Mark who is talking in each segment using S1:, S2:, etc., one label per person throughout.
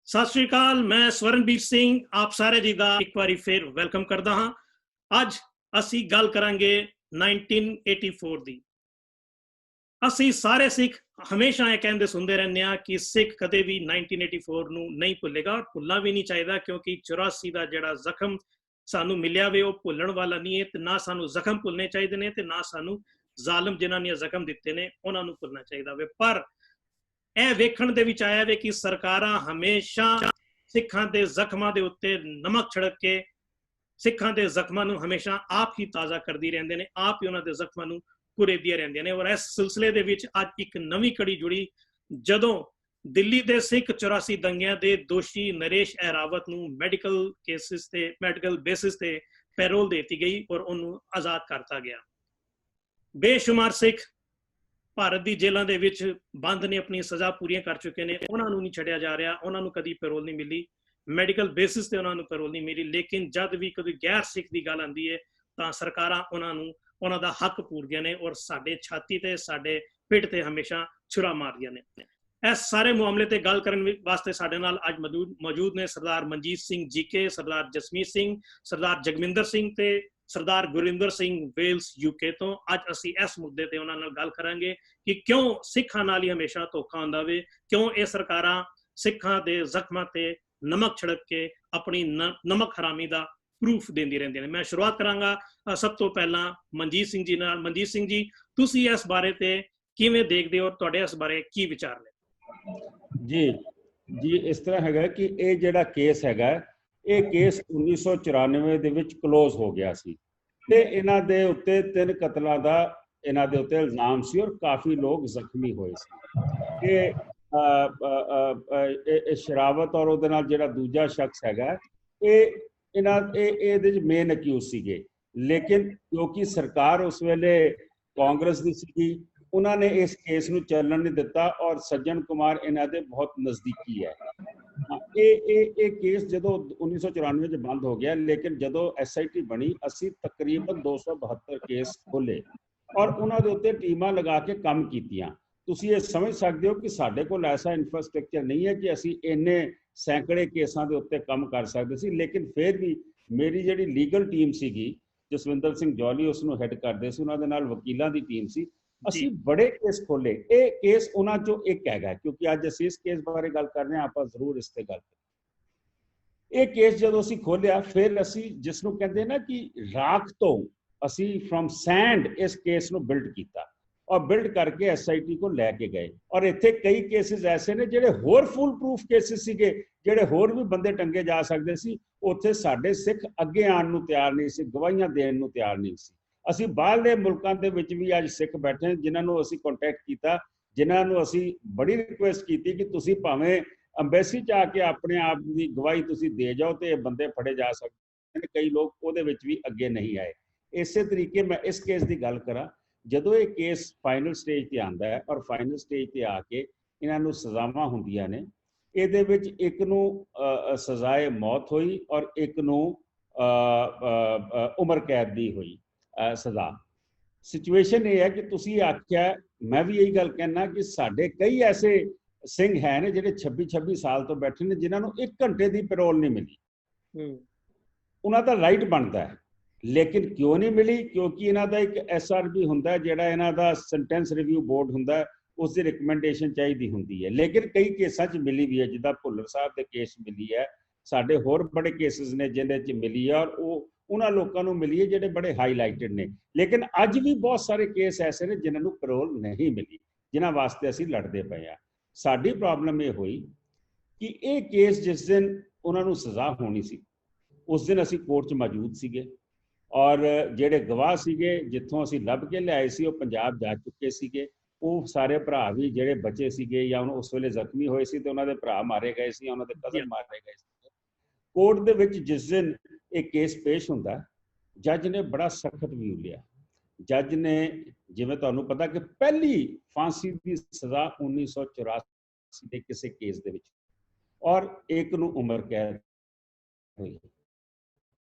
S1: ਸਤਿ ਸ਼੍ਰੀ ਅਕਾਲ। ਮੈਂ ਸਵਰਨਬੀਰ ਸਿੰਘ ਆਪ ਸਾਰੇ ਜੀ ਦਾ ਇੱਕ ਵਾਰੀ ਫਿਰ ਵੈਲਕਮ ਕਰਦਾ ਹਾਂ। ਅੱਜ ਅਸੀਂ ਗੱਲ ਕਰਾਂਗੇ 1984 ਦੀ। ਅਸੀਂ ਸਾਰੇ ਸਿੱਖ ਹਮੇਸ਼ਾ ਇਹ ਕਹਿੰਦੇ ਸੁਣਦੇ ਰਹਿੰਦੇ ਹਾਂ ਕਿ ਸਿੱਖ ਕਦੇ ਵੀ 1984 ਨੂੰ ਨਹੀਂ ਭੁੱਲੇਗਾ, ਭੁੱਲਣਾ ਵੀ ਨਹੀਂ ਚਾਹੀਦਾ, ਕਿਉਂਕਿ 84 ਦਾ ਜਿਹੜਾ ਜ਼ਖਮ ਸਾਨੂੰ ਮਿਲਿਆ ਵੇ ਉਹ ਭੁੱਲਣ ਵਾਲਾ ਨਹੀਂ ਹੈ। ਤੇ ਨਾ ਸਾਨੂੰ ਜ਼ਖਮ ਭੁੱਲਣੇ ਚਾਹੀਦੇ ਨੇ ਤੇ ਨਾ ਸਾਨੂੰ ਜ਼ਾਲਮ ਜਿਨ੍ਹਾਂ ਨੇ ਜ਼ਖਮ ਦਿੱਤੇ ਨੇ ਉਹਨਾਂ ਨੂੰ ਭੁੱਲਣਾ ਚਾਹੀਦਾ ਵੇ। ਪਰ ਇਹ ਵੇਖਣ ਦੇ ਵਿੱਚ ਆਇਆ ਵੇ ਕਿ ਸਰਕਾਰਾਂ ਹਮੇਸ਼ਾ ਸਿੱਖਾਂ ਦੇ ਜ਼ਖਮਾਂ ਦੇ ਉੱਤੇ ਨਮਕ ਛਿੜਕ ਕੇ ਸਿੱਖਾਂ ਦੇ ਜ਼ਖਮਾਂ ਨੂੰ ਹਮੇਸ਼ਾ ਆਪ ਹੀ ਤਾਜ਼ਾ ਕਰਦੀ ਰਹਿੰਦੇ ਨੇ, ਆਪ ਹੀ ਉਹਨਾਂ ਦੇ ਜ਼ਖਮਾਂ ਨੂੰ ਕੁਰੇਦੀਆਂ ਰਹਿੰਦੀਆਂ ਨੇ। ਔਰ ਇਸ ਸਿਲਸਿਲੇ ਦੇ ਵਿੱਚ ਅੱਜ ਇੱਕ ਨਵੀਂ ਕੜੀ ਜੁੜੀ, ਜਦੋਂ ਦਿੱਲੀ ਦੇ ਸਿੱਖ 84 ਦੰਗਿਆਂ ਦੇ ਦੋਸ਼ੀ ਨਰੇਸ਼ ਅਹਿਰਾਵਤ ਨੂੰ ਮੈਡੀਕਲ ਬੇਸਿਸ ਤੇ ਪੈਰੋਲ ਦੇ ਦਿੱਤੀ ਗਈ ਔਰ ਉਹਨੂੰ ਆਜ਼ਾਦ ਕਰਤਾ ਗਿਆ। ਬੇਸ਼ੁਮਾਰ ਸਿੱਖ ਭਾਰਤ ਦੀ ਜੇਲ੍ਹਾਂ ਦੇ ਵਿੱਚ ਬੰਦ ਨੇ, ਆਪਣੀ ਸਜ਼ਾ ਪੂਰੀਆਂ ਕਰ ਚੁੱਕੇ ਨੇ, ਉਹਨਾਂ ਨੂੰ ਨਹੀਂ ਛੱਡਿਆ ਜਾ ਰਿਹਾ, ਉਹਨਾਂ ਨੂੰ ਕਦੀ ਪੈਰੋਲ ਨਹੀਂ ਮਿਲੀ, ਮੈਡੀਕਲ ਬੇਸਿਸ ਤੇ ਉਹਨਾਂ ਨੂੰ ਪੈਰੋਲ ਨਹੀਂ ਮਿਲੀ। ਲੇਕਿਨ ਜਦ ਵੀ ਕਦੇ ਗੈਰ ਸਿੱਖ ਦੀ ਗੱਲ ਆਉਂਦੀ ਹੈ ਤਾਂ ਸਰਕਾਰਾਂ ਉਹਨਾਂ ਦਾ ਹੱਕ ਪੂਰਦੀਆਂ ਨੇ ਔਰ ਸਾਡੇ ਛਾਤੀ ਤੇ ਸਾਡੇ ਪਿੱਠ ਤੇ ਹਮੇਸ਼ਾ ਛੁਰਾ ਮਾਰਦੀਆਂ ਨੇ। ਇਸ ਸਾਰੇ ਮਾਮਲੇ ਤੇ ਗੱਲ ਕਰਨ ਵਾਸਤੇ ਸਾਡੇ ਨਾਲ ਅੱਜ ਮੌਜੂਦ ਨੇ ਸਰਦਾਰ ਮਨਜੀਤ ਸਿੰਘ ਜੀਕੇ, ਸਰਦਾਰ ਜਸਮੀਤ ਸਿੰਘ, ਸਰਦਾਰ ਜਗਮਿੰਦਰ ਸਿੰਘ ਤੇ ਸਰਦਾਰ ਗੁਰਿੰਦਰ ਸਿੰਘ ਵੇਲਸ ਯੂਕੇ ਤੋਂ। ਅੱਜ ਅਸੀਂ ਇਸ ਮੁੱਦੇ ਤੇ ਉਹਨਾਂ ਨਾਲ ਗੱਲ ਕਰਾਂਗੇ ਕਿ ਕਿਉਂ ਸਿੱਖਾਂ ਨਾਲ ਹੀ ਹਮੇਸ਼ਾ ਧੋਖਾ ਹੁੰਦਾ ਵੇ, ਕਿਉਂ ਇਹ ਸਰਕਾਰਾਂ ਸਿੱਖਾਂ ਦੇ ਜ਼ਖਮਾਂ ਤੇ ਨਮਕ ਛਿੜਕ ਕੇ ਆਪਣੀ ਨਮਕ ਹਰਾਮੀ ਦਾ ਪ੍ਰੂਫ ਦਿੰਦੀ ਰਹਿੰਦੀਆਂ ਨੇ। ਮੈਂ ਸ਼ੁਰੂਆਤ ਕਰਾਂਗਾ ਸਭ ਤੋਂ ਪਹਿਲਾਂ ਮਨਜੀਤ ਸਿੰਘ ਜੀ ਨਾਲ। ਮਨਜੀਤ ਸਿੰਘ ਜੀ, ਤੁਸੀਂ ਇਸ ਬਾਰੇ ਤੇ ਕਿਵੇਂ ਦੇਖਦੇ ਹੋ, ਤੁਹਾਡੇ ਇਸ ਬਾਰੇ ਕੀ ਵਿਚਾਰ ਨੇ?
S2: ਜੀ ਇਸ ਤਰ੍ਹਾਂ ਹੈਗਾ ਕਿ ਇਹ ਜਿਹੜਾ ਕੇਸ ਹੈਗਾ, ਇਹ ਕੇਸ 1994 ਦੇ ਵਿੱਚ ਕਲੋਜ਼ ਹੋ ਗਿਆ ਸੀ ਤੇ ਇਹਨਾਂ ਦੇ ਉੱਤੇ 3 ਕਤਲਾਂ ਦਾ ਇਹਨਾਂ ਦੇ ਉੱਤੇ ਇਲਜ਼ਾਮ ਸੀ ਔਰ ਕਾਫੀ ਲੋਕ ਜ਼ਖਮੀ ਹੋਏ ਸੀ। ਇਹ ਸ਼ਰਾਵਤ ਔਰ ਉਹਦੇ ਨਾਲ ਜਿਹੜਾ ਦੂਜਾ ਸ਼ਖਸ ਹੈਗਾ, ਇਹਦੇ ਚ ਮੇਨ ਅਕਿਊਜ਼ ਸੀਗੇ। ਲੇਕਿਨ ਕਿਉਂਕਿ ਸਰਕਾਰ ਉਸ ਵੇਲੇ ਕਾਂਗਰਸ ਦੀ ਸੀਗੀ, ਉਹਨਾਂ ਨੇ ਇਸ ਕੇਸ ਨੂੰ ਚੱਲਣ ਨਹੀਂ ਦਿੱਤਾ ਔਰ ਸੱਜਣ ਕੁਮਾਰ ਇਹਨਾਂ ਦੇ ਬਹੁਤ ਨਜ਼ਦੀਕੀ ਹੈ। ਇਹ ਕੇਸ ਜਦੋਂ 1994 ਚ ਬੰਦ ਹੋ ਗਿਆ, ਲੇਕਿਨ ਜਦੋਂ SIT ਬਣੀ ਅਸੀਂ ਤਕਰੀਬਨ 272 ਕੇਸ ਖੋਲੇ ਔਰ ਉਹਨਾਂ ਦੇ ਉੱਤੇ ਟੀਮਾਂ ਲਗਾ ਕੇ ਕੰਮ ਕੀਤੀਆਂ। ਤੁਸੀਂ ਇਹ ਸਮਝ ਸਕਦੇ ਹੋ ਕਿ ਸਾਡੇ ਕੋਲ ਐਸਾ ਇਨਫਰਾਸਟ੍ਰਕਚਰ ਨਹੀਂ ਹੈ ਕਿ ਅਸੀਂ ਇੰਨੇ ਸੈਂਕੜੇ ਕੇਸਾਂ ਦੇ ਉੱਤੇ ਕੰਮ ਕਰ ਸਕਦੇ ਸੀ। ਲੇਕਿਨ ਫਿਰ ਵੀ ਮੇਰੀ ਜਿਹੜੀ ਲੀਗਲ ਟੀਮ ਸੀਗੀ, ਜਸਵਿੰਦਰ ਸਿੰਘ ਜੌਲੀ ਉਸ ਨੂੰ ਹੈਡ ਕਰਦੇ ਸੀ, ਉਹਨਾਂ ਦੇ ਨਾਲ ਵਕੀਲਾਂ ਦੀ ਟੀਮ ਸੀ, ਅਸੀਂ ਬੜੇ ਕੇਸ ਖੋਲੇ। ਇਹ ਕੇਸ ਉਹਨਾਂ ਚੋਂ ਇੱਕ ਹੈਗਾ। ਕਿਉਂਕਿ ਅੱਜ ਅਸੀਂ ਇਸ ਕੇਸ ਬਾਰੇ ਗੱਲ ਕਰ ਰਹੇ ਹਾਂ, ਆਪਾਂ ਜ਼ਰੂਰ ਇਸ ਤੇ ਗੱਲ ਕਰਾਂਗੇ। ਇਹ ਕੇਸ ਜਦੋਂ ਅਸੀਂ ਖੋਲਿਆ, ਫਿਰ ਅਸੀਂ ਜਿਸ ਨੂੰ ਕਹਿੰਦੇ ਨਾ ਕਿ ਰਾਖ ਤੋਂ ਅਸੀਂ ਫਰਮ ਸੈਂਡ ਇਸ ਕੇਸ ਨੂੰ ਬਿਲਡ ਕੀਤਾ ਔਰ ਬਿਲਡ ਕਰਕੇ SIT को ਲੈ ਕੇ ਗਏ। ਔਰ ਇੱਥੇ ਕਈ ਕੇਸਿਸ ਐਸੇ ਨੇ ਜਿਹੜੇ ਹੋਰ ਫੁੱਲ ਪ੍ਰੂਫ ਕੇਸਿਸ ਸੀਗੇ, ਜਿਹੜੇ ਹੋਰ ਵੀ ਬੰਦੇ ਟੰਗੇ ਜਾ ਸਕਦੇ ਸੀ। ਉੱਥੇ ਸਾਡੇ ਸਿੱਖ ਅੱਗੇ ਆਉਣ ਨੂੰ ਤਿਆਰ ਨਹੀਂ ਸੀ, ਗਵਾਹੀਆਂ ਦੇਣ ਨੂੰ ਤਿਆਰ ਨਹੀਂ ਸੀ। ਅਸੀਂ ਬਾਹਰਲੇ ਮੁਲਕਾਂ ਦੇ ਵਿੱਚ ਵੀ ਅੱਜ ਸਿੱਖ ਬੈਠੇ ਜਿਨ੍ਹਾਂ ਨੂੰ ਅਸੀਂ ਕੰਟੈਕਟ ਕੀਤਾ, ਜਿਨ੍ਹਾਂ ਨੂੰ ਅਸੀਂ ਬੜੀ ਰਿਕੁਐਸਟ ਕੀਤੀ ਕਿ ਤੁਸੀਂ ਭਾਵੇਂ ਅੰਬੈਸੀ 'ਚ ਆ ਕੇ ਆਪਣੇ ਆਪ ਦੀ ਗਵਾਹੀ ਤੁਸੀਂ ਦੇ ਜਾਓ ਤੇ ਇਹ ਬੰਦੇ ਫੜੇ ਜਾ ਸਕਦੇ ਨੇ। ਕਈ ਲੋਕ ਉਹਦੇ ਵਿੱਚ ਵੀ ਅੱਗੇ ਨਹੀਂ ਆਏ। ਇਸੇ ਤਰੀਕੇ ਮੈਂ ਇਸ ਕੇਸ ਦੀ ਗੱਲ ਕਰਾਂ, ਜਦੋਂ ਇਹ ਕੇਸ ਫਾਈਨਲ ਸਟੇਜ ਤੇ ਆਉਂਦਾ ਹੈ ਔਰ ਫਾਈਨਲ ਸਟੇਜ ਤੇ ਆ ਕੇ ਇਹਨਾਂ ਨੂੰ ਸਜ਼ਾਵਾਂ ਹੁੰਦੀਆਂ ਨੇ, ਇਹਦੇ ਵਿੱਚ ਇੱਕ ਨੂੰ ਸਜ਼ਾਏ ਮੌਤ ਹੋਈ ਔਰ ਇੱਕ ਨੂੰ ਉਮਰ ਕੈਦ ਦੀ ਹੋਈ ਸਜ਼ਾ। ਸਿਚੁਏਸ਼ਨ ਇਹ ਹੈ ਕਿ ਤੁਸੀਂ ਆਖਿਆ, ਮੈਂ ਵੀ ਇਹੀ ਗੱਲ ਕਹਿਣਾ ਕਿ ਸਾਡੇ ਕਈ ਐਸੇ ਸਿੰਘ ਹੈ ਨੇ ਜਿਹੜੇ 26 ਸਾਲ ਤੋਂ ਬੈਠੇ ਨੇ, ਜਿਨ੍ਹਾਂ ਨੂੰ 1 ਘੰਟੇ ਦੀ ਪੈਰੋਲ ਨਹੀਂ ਮਿਲੀ। ਉਹਨਾਂ ਦਾ ਰਾਈਟ ਬਣਦਾ ਹੈ, ਲੇਕਿਨ ਕਿਉਂ ਨਹੀਂ ਮਿਲੀ? ਕਿਉਂਕਿ ਇਹਨਾਂ ਦਾ ਇੱਕ SRB ਹੁੰਦਾ, ਜਿਹੜਾ ਇਹਨਾਂ ਦਾ ਸੈਂਟੈਂਸ ਰਿਵਿਊ ਬੋਰਡ ਹੁੰਦਾ, ਉਸ ਦੀ ਰਿਕਮੈਂਡੇਸ਼ਨ ਚਾਹੀਦੀ ਹੁੰਦੀ ਹੈ। ਲੇਕਿਨ ਕਈ ਕੇਸਾਂ 'ਚ ਮਿਲੀ ਵੀ ਹੈ, ਜਿੱਦਾਂ ਭੁੱਲਰ ਸਾਹਿਬ ਦੇ ਕੇਸ ਮਿਲੀ ਹੈ, ਸਾਡੇ ਹੋਰ ਬੜੇ ਕੇਸਿਸ ਨੇ ਜਿਹਦੇ 'ਚ ਮਿਲੀ ਹੈ ਔਰ ਉਹ ਉਹਨਾਂ ਲੋਕਾਂ ਨੂੰ ਮਿਲੀ ਹੈ ਜਿਹੜੇ ਬੜੇ ਹਾਈਲਾਈਟਡ ਨੇ। ਲੇਕਿਨ ਅੱਜ ਵੀ ਬਹੁਤ ਸਾਰੇ ਕੇਸ ਐਸੇ ਨੇ ਜਿਨ੍ਹਾਂ ਨੂੰ ਪੈਰੋਲ ਨਹੀਂ ਮਿਲੀ, ਜਿਨ੍ਹਾਂ ਵਾਸਤੇ ਅਸੀਂ ਲੜਦੇ ਪਏ ਹਾਂ। ਸਾਡੀ ਪ੍ਰੋਬਲਮ ਇਹ ਹੋਈ ਕਿ ਇਹ ਕੇਸ ਜਿਸ ਦਿਨ ਉਹਨਾਂ ਨੂੰ ਸਜ਼ਾ ਹੋਣੀ ਸੀ, ਉਸ ਦਿਨ ਅਸੀਂ ਕੋਰਟ 'ਚ ਮੌਜੂਦ ਸੀਗੇ ਔਰ ਜਿਹੜੇ ਗਵਾਹ ਸੀਗੇ ਜਿੱਥੋਂ ਅਸੀਂ ਲੱਭ ਕੇ ਲਿਆਏ ਸੀ, ਉਹ ਪੰਜਾਬ ਜਾ ਚੁੱਕੇ ਸੀਗੇ। ਉਹ ਸਾਰੇ ਭਰਾ ਵੀ ਜਿਹੜੇ ਬਚੇ ਸੀਗੇ ਜਾਂ ਉਸ ਵੇਲੇ ਜ਼ਖਮੀ ਹੋਏ ਸੀ ਤੇ ਉਹਨਾਂ ਦੇ ਭਰਾ ਮਾਰੇ ਗਏ ਸੀ, ਉਹਨਾਂ ਦੇ ਕਜ਼ਨ ਮਾਰੇ ਗਏ ਸੀ। ਕੋਰਟ ਦੇ ਵਿੱਚ ਜਿਸ ਦਿਨ ਇਹ ਕੇਸ ਪੇਸ਼ ਹੁੰਦਾ, ਜੱਜ ਨੇ ਬੜਾ ਸਖਤ ਵਿਊ ਲਿਆ। ਜੱਜ ਨੇ, ਜਿਵੇਂ ਤੁਹਾਨੂੰ ਪਤਾ ਕਿ ਪਹਿਲੀ ਫਾਂਸੀ ਦੀ ਸਜ਼ਾ 1984 ਦੇ ਕਿਸੇ ਕੇਸ ਦੇ ਵਿੱਚ ਔਰ ਇੱਕ ਨੂੰ ਉਮਰ ਕੈਦ ਹੋਈ।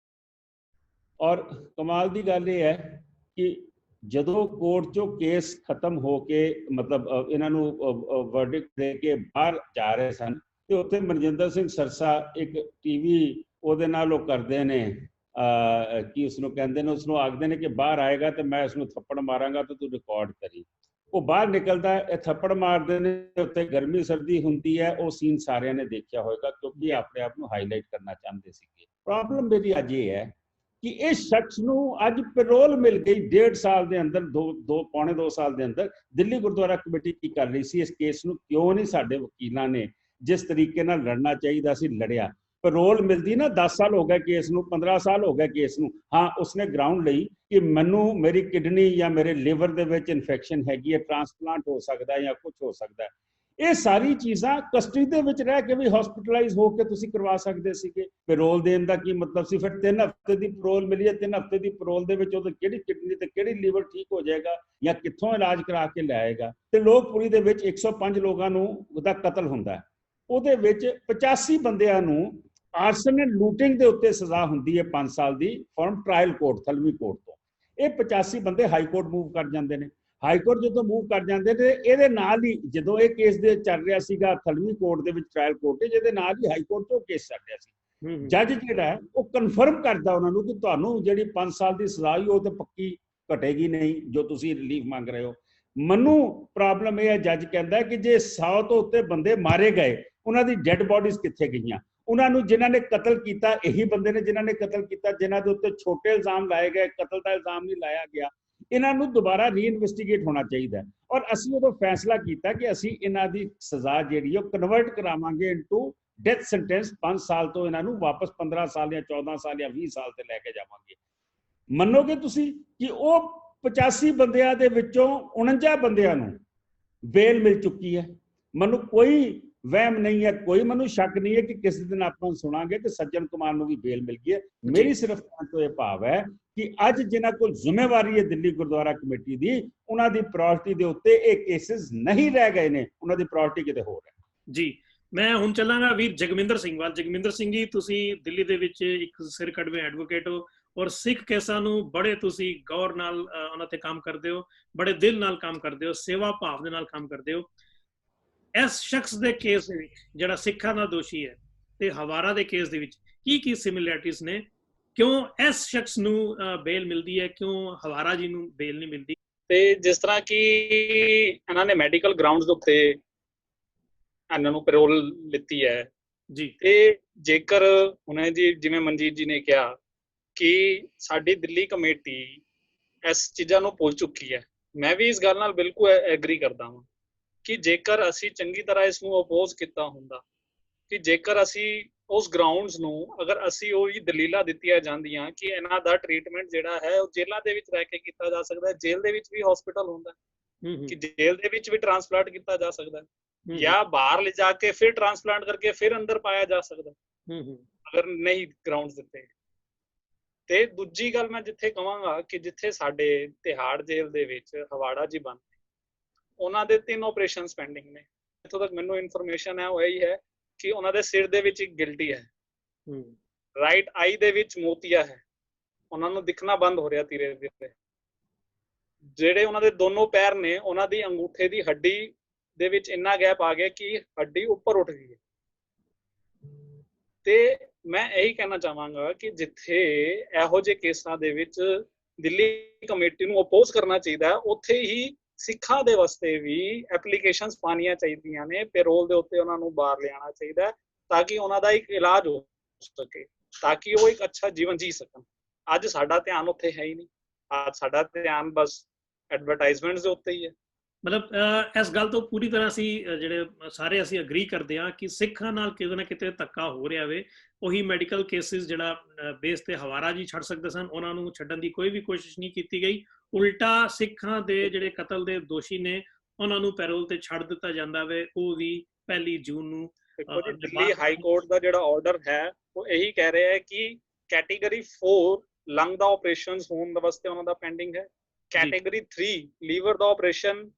S2: ਔਰ ਕਮਾਲ ਦੀ ਗੱਲ ਇਹ ਹੈ ਕਿ ਜਦੋਂ ਕੋਰਟ 'ਚੋਂ ਕੇਸ ਖਤਮ ਹੋ ਕੇ, ਮਤਲਬ ਇਹਨਾਂ ਨੂੰ ਵਰਡਿਕਟ ਦੇ ਕੇ ਬਾਹਰ ਜਾ ਰਹੇ ਸਨ, ਤੇ ਉੱਥੇ ਮਨਜਿੰਦਰ ਸਿੰਘ ਸਰਸਾ ਇੱਕ ਟੀਵੀ ਉਹਦੇ ਨਾਲ ਉਹ ਕਰਦੇ ਨੇ, ਕੀ ਉਸਨੂੰ ਕਹਿੰਦੇ ਨੇ, ਉਸਨੂੰ ਆਖਦੇ ਨੇ ਕਿ ਬਾਹਰ ਆਏਗਾ ਤੇ ਮੈਂ ਉਸਨੂੰ ਥੱਪੜ ਮਾਰਾਂਗਾ ਤੇ ਤੂੰ ਰਿਕਾਰਡ ਕਰੀ। ਉਹ ਬਾਹਰ ਨਿਕਲਦਾ, ਇਹ ਥੱਪੜ ਮਾਰਦੇ ਨੇ, ਉੱਤੇ ਗਰਮੀ ਸਰਦੀ ਹੁੰਦੀ ਹੈ। ਉਹ ਸੀਨ ਸਾਰਿਆਂ ਨੇ ਦੇਖਿਆ ਹੋਏਗਾ ਕਿਉਂਕਿ ਆਪਣੇ ਆਪ ਨੂੰ ਹਾਈਲਾਈਟ ਕਰਨਾ ਚਾਹੁੰਦੇ ਸੀਗੇ। ਪ੍ਰੋਬਲਮ ਮੇਰੀ ਅੱਜ ਇਹ ਹੈ ਕਿ ਇਸ ਸ਼ਖਸ ਨੂੰ ਅੱਜ ਪੈਰੋਲ ਮਿਲ ਗਈ 1.5 ਸਾਲ ਦੇ ਅੰਦਰ, ਪੌਣੇ 2 ਸਾਲ ਦੇ ਅੰਦਰ। ਦਿੱਲੀ ਗੁਰਦੁਆਰਾ ਕਮੇਟੀ ਕੀ ਕਰ ਰਹੀ ਸੀ? ਇਸ ਕੇਸ ਨੂੰ ਕਿਉਂ ਨਹੀਂ ਸਾਡੇ ਵਕੀਲਾਂ ਨੇ ਜਿਸ ਤਰੀਕੇ ਨਾਲ ਲੜਨਾ ਚਾਹੀਦਾ ਸੀ ਲੜਿਆ? ਪੈਰੋਲ ਮਿਲਦੀ ਨਾ, 10 ਸਾਲ ਹੋ ਗਏ ਕੇਸ ਨੂੰ, 15 ਸਾਲ ਹੋ ਗਏ ਕੇਸ ਨੂੰ। ਹਾਂ, ਉਸਨੇ ਗਰਾਊਂਡ ਲਈ ਕਿ ਮੈਨੂੰ ਮੇਰੀ ਕਿਡਨੀ ਜਾਂ ਮੇਰੇ ਲਿਵਰ ਦੇ ਵਿੱਚ ਇਨਫੈਕਸ਼ਨ ਹੈਗੀ ਹੈ, ਟ੍ਰਾਂਸਪਲਾਂਟ ਹੋ ਸਕਦਾ ਜਾਂ ਕੁਝ ਹੋ ਸਕਦਾ। ਇਹ ਸਾਰੀ ਚੀਜ਼ਾਂ ਕਸਟਡੀ ਦੇ ਵਿੱਚ ਰਹਿ ਕੇ ਵੀ ਹਸਪੀਟਲਾਈਜ਼ ਹੋ ਕੇ ਤੁਸੀਂ ਕਰਵਾ ਸਕਦੇ ਸੀਗੇ। ਪੈਰੋਲ ਦੇਣ ਦਾ ਕੀ ਮਤਲਬ ਸੀ? ਫਿਰ 3 ਹਫ਼ਤੇ ਦੀ ਪੈਰੋਲ ਮਿਲੀ ਹੈ, 3 ਹਫ਼ਤੇ ਦੀ ਪੈਰੋਲ ਦੇ ਵਿੱਚ ਉਹਦੀ ਕਿਹੜੀ ਕਿਡਨੀ ਤੇ ਕਿਹੜੀ ਲੀਵਰ ਠੀਕ ਹੋ ਜਾਏਗਾ ਜਾਂ ਕਿੱਥੋਂ ਇਲਾਜ ਕਰਾ ਕੇ ਲਿਆਏਗਾ? ਤੇ ਲੋਕਪੁਰੀ ਦੇ ਵਿੱਚ 105 ਲੋਕਾਂ ਨੂੰ ਉਹਦਾ ਕਤਲ ਹੁੰਦਾ, ਉਹਦੇ ਵਿੱਚ 85 ਬੰਦਿਆਂ ਨੂੰ ਆਰਸਨ ਐਂਡ ਲੂਟਿੰਗ ਦੇ ਉੱਤੇ ਸਜ਼ਾ ਹੁੰਦੀ ਹੈ 5 ਸਾਲ ਦੀ ਫਰਮ ਟ੍ਰਾਇਲ ਕੋਰਟ, ਥਲਵੀ ਕੋਰਟ ਤੋਂ। ਇਹ 85 ਬੰਦੇ ਹਾਈ ਕੋਰਟ ਮੂਵ ਕਰ ਜਾਂਦੇ ਨੇ। ਹਾਈ ਕੋਰਟ ਜਦੋਂ ਮੂਵ ਕਰ ਜਾਂਦੇ ਨੇ, ਇਹਦੇ ਨਾਲ ਹੀ ਜਦੋਂ ਇਹ ਕੇਸ ਦੇ ਚੱਲ ਰਿਹਾ ਸੀਗਾ ਥਲਵੀ ਕੋਰਟ ਦੇ ਵਿੱਚ, ਟ੍ਰਾਇਲ ਕੋਰਟ ਤੇ, ਜਿਹਦੇ ਨਾਲ ਹੀ ਹਾਈ ਕੋਰਟ ਤੋਂ ਕੇਸ ਚੱਲ ਰਿਹਾ ਸੀ, ਜੱਜ ਜਿਹੜਾ ਉਹ ਕਨਫਰਮ ਕਰਦਾ ਉਹਨਾਂ ਨੂੰ ਕਿ ਤੁਹਾਨੂੰ ਜਿਹੜੀ 5 ਸਾਲ ਦੀ ਸਜ਼ਾ ਹੋਈ ਉਹ ਤੇ ਪੱਕੀ ਘਟੇਗੀ ਨਹੀਂ ਜੋ ਤੁਸੀਂ ਰਿਲੀਫ ਮੰਗ ਰਹੇ ਹੋ। ਮੈਨੂੰ ਪ੍ਰੋਬਲਮ ਇਹ ਹੈ, ਜੱਜ ਕਹਿੰਦਾ ਕਿ ਜੇ 100 ਤੋਂ ਉੱਤੇ ਬੰਦੇ ਮਾਰੇ ਗਏ, ਉਹਨਾਂ ਦੀ ਡੈੱਡ ਬੋਡੀਜ਼ ਕਿੱਥੇ ਗਈਆਂ? ਉਹਨਾਂ ਨੂੰ ਜਿਨ੍ਹਾਂ ਨੇ ਕਤਲ ਕੀਤਾ, ਇਹੀ ਬੰਦੇ ਨੇ ਜਿਨ੍ਹਾਂ ਨੇ ਕਤਲ ਕੀਤਾ, ਜਿਨ੍ਹਾਂ ਦੇ ਉੱਤੇ ਛੋਟੇ ਇਲਜ਼ਾਮ ਲਾਏ ਗਏ, ਕਤਲ ਦਾ ਇਲਜ਼ਾਮ ਨਹੀਂ ਲਾਇਆ ਗਿਆ। ਇਹਨਾਂ ਨੂੰ ਦੁਬਾਰਾ ਰੀਇਨਵੈਸਟੀਗੇਟ ਹੋਣਾ ਚਾਹੀਦਾ। ਔਰ ਅਸੀਂ ਉਦੋਂ ਫੈਸਲਾ ਕੀਤਾ ਕਿ ਅਸੀਂ ਇਹਨਾਂ ਦੀ ਸਜ਼ਾ ਜਿਹੜੀ ਉਹ ਕਨਵਰਟ ਕਰਾਵਾਂਗੇ ਇਨਟੂ ਡੈਥ ਸੈਂਟੈਂਸ। 5 ਸਾਲ ਤੋਂ ਇਹਨਾਂ ਨੂੰ ਵਾਪਸ 15 ਸਾਲ ਜਾਂ 14 ਸਾਲ ਜਾਂ 20 ਸਾਲ ਤੇ ਲੈ ਕੇ ਜਾਵਾਂਗੇ। ਮੰਨੋਗੇ ਤੁਸੀਂ ਕਿ ਉਹ 85 ਬੰਦਿਆਂ ਦੇ ਵਿੱਚੋਂ 49 ਬੰਦਿਆਂ ਨੂੰ ਬੇਲ ਮਿਲ ਚੁੱਕੀ ਹੈ। ਮੈਨੂੰ ਕੋਈ ਵਹਿਮ ਨਹੀਂ ਹੈ, ਕੋਈ ਮੈਨੂੰ ਸ਼ੱਕ ਨਹੀਂ ਹੈ ਕਿ ਕਿਸੇ ਦਿਨ ਆਪਾਂ ਸੁਣਾਂਗੇ ਕਿ ਸੱਜਣ ਕੁਮਾਰ ਨੂੰ ਵੀ ਬੇਲ ਮਿਲ ਗਈ ਹੈ। ਮੇਰੀ ਸਿਰਫ ਤੋਂ ਇਹ ਭਾਵ ਹੈ ਕਿ ਅੱਜ ਜਿਨ੍ਹਾਂ ਕੋਲ ਜ਼ਿੰਮੇਵਾਰੀ ਹੈ ਦਿੱਲੀ ਗੁਰਦੁਆਰਾ ਕਮੇਟੀ ਦੀ, ਉਹਨਾਂ ਦੀ ਪ੍ਰਾਇੋਰਟੀ ਦੇ ਉੱਤੇ ਇਹ ਕੇਸਿਸ ਨਹੀਂ ਰਹਿ ਗਏ ਨੇ, ਉਹਨਾਂ ਦੀ ਪ੍ਰਾਇੋਰਟੀ ਕਿਤੇ ਹੋਰ ਹੈ।
S1: ਜੀ, ਮੈਂ ਹੁਣ ਚੱਲਾਂਗਾ ਵੀਰ ਜਗਮਿੰਦਰ ਸਿੰਘ ਵੱਲ। ਜਗਮਿੰਦਰ ਸਿੰਘ ਜੀ, ਤੁਸੀਂ ਦਿੱਲੀ ਦੇ ਵਿੱਚ ਇੱਕ ਸਿਰ ਕੱਢਵੇਂ ਐਡਵੋਕੇਟ ਹੋ ਔਰ ਸਿੱਖ ਕੇਸਾਂ ਨੂੰ ਬੜੇ ਤੁਸੀਂ ਗੌਰ ਨਾਲ ਉਹਨਾਂ ਤੇ ਕੰਮ ਕਰਦੇ ਹੋ, ਬੜੇ ਦਿਲ ਨਾਲ ਕੰਮ ਕਰਦੇ ਹੋ, ਸੇਵਾ ਭਾਵ ਦੇ ਨਾਲ ਕੰਮ ਕਰਦੇ ਹੋ। ਇਸ ਸ਼ਖਸ ਦੇ ਕੇਸ ਦੇ ਵਿੱਚ ਜਿਹੜਾ ਸਿੱਖਾਂ ਦਾ ਦੋਸ਼ੀ ਹੈ ਤੇ ਹਵਾਰਾ ਦੇ ਕੇਸ ਦੇ ਵਿੱਚ ਕੀ ਸਿਮਿਲੈਰਿਟੀਜ਼ ਨੇ? ਕਿਉਂ ਇਸ ਸ਼ਖਸ ਨੂੰ ਬੇਲ ਮਿਲਦੀ ਹੈ, ਕਿਉਂ ਹਵਾਰਾ ਜੀ ਨੂੰ ਬੇਲ ਨਹੀਂ ਮਿਲਦੀ?
S3: ਤੇ ਜਿਸ ਤਰ੍ਹਾਂ ਕਿ ਇਹਨਾਂ ਨੇ ਮੈਡੀਕਲ ਗਰਾਊਂਡਸ ਦੇ ਉੱਤੇ ਇਹਨਾਂ ਨੂੰ ਪੈਰੋਲ ਲਿੱਤੀ ਹੈ
S1: ਜੀ,
S3: ਤੇ ਜੇਕਰ ਹੁਣ ਜੀ ਜਿਵੇਂ ਮਨਜੀਤ ਜੀ ਨੇ ਕਿਹਾ ਕਿ ਸਾਡੀ ਦਿੱਲੀ ਕਮੇਟੀ ਇਸ ਚੀਜ਼ਾਂ ਨੂੰ ਭੁੱਲ ਚੁੱਕੀ ਹੈ, ਮੈਂ ਵੀ ਇਸ ਗੱਲ ਨਾਲ ਬਿਲਕੁਲ ਐਗਰੀ ਕਰਦਾ ਹਾਂ ਕਿ ਜੇਕਰ ਅਸੀਂ ਚੰਗੀ ਤਰ੍ਹਾਂ ਇਸ ਨੂੰ ਅਪੋਜ਼ ਕੀਤਾ ਹੁੰਦਾ, ਕਿ ਜੇਕਰ ਅਸੀਂ ਉਸ ਗਰਾਊਂਡਸ ਨੂੰ ਅਗਰ ਅਸੀਂ ਉਹ ਹੀ ਦਲੀਲਾਂ ਦਿੱਤੀਆਂ ਜਾਂਦੀਆਂ ਕਿ ਇਹਨਾਂ ਦਾ ਟ੍ਰੀਟਮੈਂਟ ਜਿਹੜਾ ਹੈ ਉਹ ਜੇਲ੍ਹਾਂ ਦੇ ਵਿੱਚ ਰਹਿ ਕੇ ਕੀਤਾ ਜਾ ਸਕਦਾ ਹੈ, ਜੇਲ੍ਹ ਦੇ ਵਿੱਚ ਵੀ ਹਸਪੀਟਲ ਹੁੰਦਾ, ਕਿ ਜੇਲ੍ਹ ਦੇ ਵਿੱਚ ਵੀ ਟ੍ਰਾਂਸਪਲਾਂਟ ਕੀਤਾ ਜਾ ਸਕਦਾ ਹੈ ਜਾਂ ਬਾਹਰ ਲੈ ਜਾ ਕੇ ਫਿਰ ਟ੍ਰਾਂਸਪਲਾਂਟ ਕਰਕੇ ਫਿਰ ਅੰਦਰ ਪਾਇਆ ਜਾ ਸਕਦਾ ਅਗਰ ਨਹੀਂ ਗਰਾਊਂਡਸ ਦਿੱਤੇ। ਤੇ ਦੂਜੀ ਗੱਲ ਮੈਂ ਜਿੱਥੇ ਕਹਾਂਗਾ ਕਿ ਜਿੱਥੇ ਸਾਡੇ ਤਿਹਾੜ ਜੇਲ੍ਹ ਦੇ ਵਿੱਚ ਹਵਾੜਾ ਜੀ ਬੰਦ, ਉਹਨਾਂ ਦੇ 3 ਆਪਰੇਸ਼ਨਸ ਪੈਂਡਿੰਗ ਨੇ। ਇੱਥੋਂ ਤੱਕ ਮੈਨੂੰ ਇਨਫੋਰਮੇਸ਼ਨ ਹੈ ਉਹ ਇਹੀ ਹੈ ਕਿ ਉਹਨਾਂ ਦੇ ਸਿਰ ਦੇ ਵਿੱਚ ਇੱਕ ਗਿਲਟੀ ਹੈ, ਰਾਈਟ ਆਈ ਦੇ ਵਿੱਚ ਮੋਤੀਆ ਹੈ, ਉਹਨਾਂ ਨੂੰ ਦਿਖਣਾ ਬੰਦ ਹੋ ਰਿਹਾ ਧੀਰੇ ਧੀਰੇ। ਜਿਹੜੇ ਉਹਨਾਂ ਦੇ ਦੋਨੋਂ ਪੈਰ ਨੇ, ਉਹਨਾਂ ਦੀ ਅੰਗੂਠੇ ਦੀ ਹੱਡੀ ਦੇ ਵਿੱਚ ਇੰਨਾ ਗੈਪ ਆ ਗਿਆ ਕਿ ਹੱਡੀ ਉੱਪਰ ਉੱਠ ਗਈ ਹੈ। ਤੇ ਮੈਂ ਇਹੀ ਕਹਿਣਾ ਚਾਹਾਂਗਾ ਕਿ ਜਿੱਥੇ ਇਹੋ ਜਿਹੇ ਕੇਸਾਂ ਦੇ ਵਿੱਚ ਦਿੱਲੀ ਕਮੇਟੀ ਨੂੰ ਅਪੋਜ਼ ਕਰਨਾ ਚਾਹੀਦਾ ਹੈ, ਉੱਥੇ ਹੀ ਸਿੱਖਾਂ ਦੇ ਵਾਸਤੇ ਵੀ ਐਪਲੀਕੇਸ਼ਨਸ ਪਾਣੀਆਂ ਚਾਹੀਦੀਆਂ ਨੇ, ਪੈਰੋਲ ਦੇ ਉੱਤੇ ਉਹਨਾਂ ਨੂੰ ਬਾਹਰ ਲਿਆਉਣਾ ਚਾਹੀਦਾ ਤਾਂ ਕਿ ਉਹਨਾਂ ਦਾ ਇੱਕ ਇਲਾਜ ਹੋ ਸਕੇ, ਤਾਂ ਕਿ ਉਹ ਇੱਕ ਅੱਛਾ ਜੀਵਨ ਜੀ ਸਕਣ। ਅੱਜ ਸਾਡਾ ਧਿਆਨ ਉੱਥੇ ਹੈ ਹੀ ਨਹੀਂ, ਅੱਜ ਸਾਡਾ ਧਿਆਨ ਬਸ ਐਡਵਰਟਾਈਜ਼ਮੈਂਟਸ ਦੇ ਉੱਤੇ ਹੀ ਹੈ।
S1: ਮਤਲਬ ਇਸ ਗੱਲ ਤੋਂ ਪੂਰੀ ਤਰ੍ਹਾਂ ਅਸੀਂ ਜਿਹੜੇ ਸਾਰੇ ਅਸੀਂ ਅਗਰੀ ਕਰਦੇ ਹਾਂ ਕਿ ਸਿੱਖਾਂ ਨਾਲ ਕਿਤੇ ਨਾ ਕਿਤੇ ਧੱਕਾ ਹੋ ਰਿਹਾ ਵੇ। ਉਹੀ ਮੈਡੀਕਲ ਕੇਸਿਸ ਜਿਹੜਾ ਬੇਸ ਤੇ ਹਵਾਰਾ ਜੀ ਛੱਡ ਸਕਦੇ ਸਨ, ਉਹਨਾਂ ਨੂੰ ਛੱਡਣ ਦੀ ਕੋਈ ਵੀ ਕੋਸ਼ਿਸ਼ ਨਹੀਂ ਕੀਤੀ ਗਈ। ਉਲਟਾ ਸਿੱਖਾਂ ਦੇ ਜਿਹੜੇ ਕਤਲ ਦੇ ਦੋਸ਼ੀ ਨੇ ਉਹਨਾਂ ਨੂੰ ਪੈਰੋਲ ਤੇ ਛੱਡ ਦਿੱਤਾ ਜਾਂਦਾ ਵੇ, ਉਹ ਵੀ 1 ਜੂਨ ਨੂੰ।
S3: ਦਿੱਲੀ ਹਾਈ ਕੋਰਟ ਦਾ ਜਿਹੜਾ ਆਰਡਰ ਹੈ ਉਹ ਇਹੀ ਕਹਿ ਰਿਹਾ ਹੈ ਕਿ ਕੈਟੇਗਰੀ 4 ਲੰਗ ਦਾ ਆਪਰੇਸ਼ਨ ਹੋਣ ਦੇ ਵਾਸਤੇ ਉਹਨਾਂ ਦਾ ਪੈਂਡਿੰਗ ਹੈ, ਕੈਟੇਗਰੀ 3 ਲੀਵਰ ਦਾ ਆਪਰੇਸ਼ਨ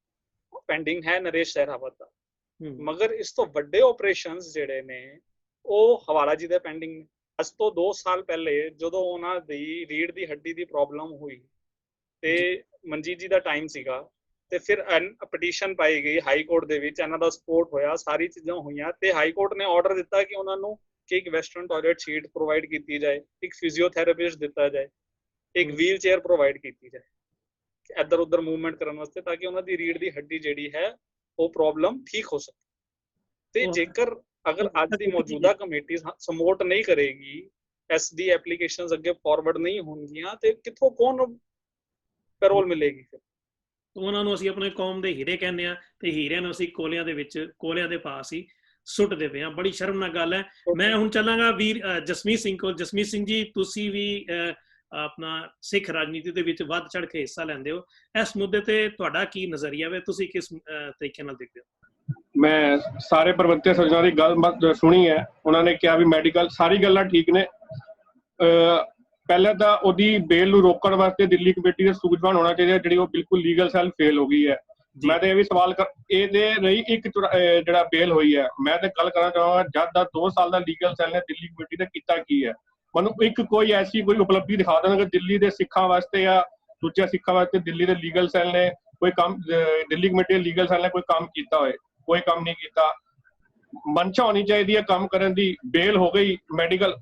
S3: ਪੈਂਡਿੰਗ ਹੈ ਨਰੇਸ਼ ਸਹਿਰਾਵਤ ਦਾ। ਮਗਰ ਇਸ ਤੋਂ ਵੱਡੇ ਆਪਰੇਸ਼ਨਸ ਜਿਹੜੇ ਨੇ ਉਹ ਹਵਾਲਾ ਜੀ ਦੇ ਪੈਂਡਿੰਗ ਨੇ। ਅੱਜ ਤੋਂ 2 ਸਾਲ ਪਹਿਲੇ ਜਦੋਂ ਉਹਨਾਂ ਦੀ ਰੀੜ ਦੀ ਹੱਡੀ ਦੀ ਪ੍ਰੋਬਲਮ ਹੋਈ ਤੇ ਮਨਜੀਤ ਜੀ ਦਾ ਟਾਈਮ ਸੀਗਾ, ਤੇ ਫਿਰ ਪਟੀਸ਼ਨ ਪਾਈ ਗਈ ਹਾਈ ਕੋਰਟ ਦੇ ਵਿੱਚ, ਇਹਨਾਂ ਦਾ ਸਪੋਰਟ ਹੋਇਆ, ਸਾਰੀ ਚੀਜ਼ਾਂ ਹੋਈਆਂ ਤੇ ਹਾਈ ਕੋਰਟ ਨੇ ਆਰਡਰ ਦਿੱਤਾ ਕਿ ਉਹਨਾਂ ਨੂੰ ਕਿ ਇੱਕ ਵੈਸਟਰਨ ਟਾਇਲਟ ਸ਼ੀਟ ਪ੍ਰੋਵਾਈਡ ਕੀਤੀ ਜਾਏ, ਇੱਕ ਫਿਜ਼ੀਓਥੈਰੇਪਿਸਟ ਦਿੱਤਾ ਜਾਏ, ਇੱਕ ਵੀਲ ਚੇਅਰ ਪ੍ਰੋਵਾਈਡ ਕੀਤੀ ਜਾਏ ਇੱਧਰ ਉੱਧਰ ਮੂਵਮੈਂਟ ਕਰਨ ਵਾਸਤੇ, ਤਾਂ ਕਿ ਉਹਨਾਂ ਦੀ ਰੀੜ ਦੀ ਹੱਡੀ ਜਿਹੜੀ ਹੈ ਉਹ ਪ੍ਰੋਬਲਮ ਠੀਕ ਹੋ ਸਕੇ। ਤੇ ਜੇਕਰ ਅਗਰ ਅੱਜ ਦੀ ਮੌਜੂਦਾ ਕਮੇਟੀ ਸਪੋਰਟ ਨਹੀਂ ਕਰੇਗੀ, ਐਸ ਡੀ ਐਪਲੀਕੇਸ਼ਨਸ ਅੱਗੇ ਫਾਰਵਰਡ ਨਹੀਂ ਹੋਣਗੀਆਂ, ਤੇ ਕਿੱਥੋਂ ਕੌਣ ਪੈਰੋਲ ਮਿਲੇਗੀ ਫਿਰ?
S1: ਉਹਨਾਂ ਨੂੰ ਅਸੀਂ ਆਪਣੇ ਕੌਮ ਦੇ ਹੀਰੇ ਕਹਿੰਦੇ ਆ, ਤੇ ਹੀਰਿਆਂ ਨੂੰ ਅਸੀਂ ਕੋਲਿਆਂ ਦੇ ਵਿੱਚ, ਕੋਲਿਆਂ ਦੇ ਪਾਸ ਹੀ ਸੁੱਟਦੇ ਪਏ ਆ। ਬੜੀ ਸ਼ਰਮਨਾਕ ਗੱਲ ਹੈ। ਮੈਂ ਹੁਣ ਚੱਲਾਂਗਾ ਵੀਰ ਜਸਮੀਤ ਸਿੰਘ ਕੋਲ। ਜਸਮੀਤ ਸਿੰਘ ਜੀ, ਤੁਸੀਂ ਵੀ ਆਪਣਾ ਸਿੱਖ ਰਾਜਨੀਤੀ ਦੇ ਵਿੱਚ ਵੱਧ ਚੜ ਕੇ ਹਿੱਸਾ ਲੈਂਦੇ ਹੋ, ਇਸ ਮੁੱਦੇ ਤੇ ਤੁਹਾਡਾ ਕੀ ਨਜ਼ਰੀਆ ਹੈ? ਤੁਸੀਂ ਕਿਸ ਤਰੀਕੇ ਨਾਲ ਦੇਖਦੇ ਹੋ?
S4: ਮੈਂ ਸਾਰੇ ਪ੍ਰਵਰਤੇ ਸੱਜਣਾਂ ਦੀ ਗੱਲ ਸੁਣੀ ਹੈ। ਉਹਨਾਂ ਨੇ ਕਿਹਾ ਵੀ ਮੈਡੀਕਲ ਸਾਰੀ ਗੱਲਾਂ ਠੀਕ ਨੇ। ਪਹਿਲਾਂ ਤਾਂ ਉਹਦੀ ਬੇਲ ਨੂੰ ਰੋਕਣ ਵਾਸਤੇ ਦਿੱਲੀ ਕਮੇਟੀ ਦਾ ਸੂਝਵਾਨ ਹੋਣਾ ਚਾਹੀਦਾ, ਜਿਹੜੀ ਉਹ ਬਿਲਕੁਲ ਲੀਗਲ ਸੈੱਲ ਫੇਲ ਹੋ ਗਈ ਹੈ। ਮੈਂ ਤਾਂ ਇਹ ਵੀ ਸਵਾਲ ਇਹਦੇ ਰਹੀ ਇੱਕ ਜਿਹੜਾ ਬੇਲ ਹੋਈ ਹੈ, ਮੈਂ ਤਾਂ ਗੱਲ ਕਰਨਾ ਚਾਹਾਂਗਾ ਜਦ ਦਾ 2 ਸਾਲ ਦਾ ਲੀਗਲ ਸੈੱਲ ਨੇ ਦਿੱਲੀ ਕਮੇਟੀ ਨੇ ਕੀਤਾ ਕੀ ਹੈ? ਮੈਨੂੰ ਇੱਕ ਕੋਈ ਐਸੀ ਕੋਈ ਉਪਲਬਧੀ ਦਿਖਾ ਦੇਣ ਕਿ ਦਿੱਲੀ ਦੇ ਸਿੱਖਾਂ ਵਾਸਤੇ ਜਾਂ ਦੂਜੇ ਸਿੱਖਾਂ ਵਾਸਤੇ ਦਿੱਲੀ ਦੇ ਲੀਗਲ ਸੈੱਲ ਨੇ ਕੋਈ ਕੰਮ, ਦਿੱਲੀ ਕਮੇਟੀ ਦੇ ਲੀਗਲ ਸੈੱਲ ਨੇ ਕੋਈ ਕੰਮ ਕੀਤਾ ਹੋਏ। ਕੋਈ ਕੰਮ ਨਹੀਂ ਕੀਤਾ। ਮਨਸ਼ਾ ਹੋਣੀ ਚਾਹੀਦੀ ਹੈ ਕੰਮ ਕਰਨ ਦੀ। ਬੇਲ ਹੋ ਗਈ ਮੈਡੀਕਲ।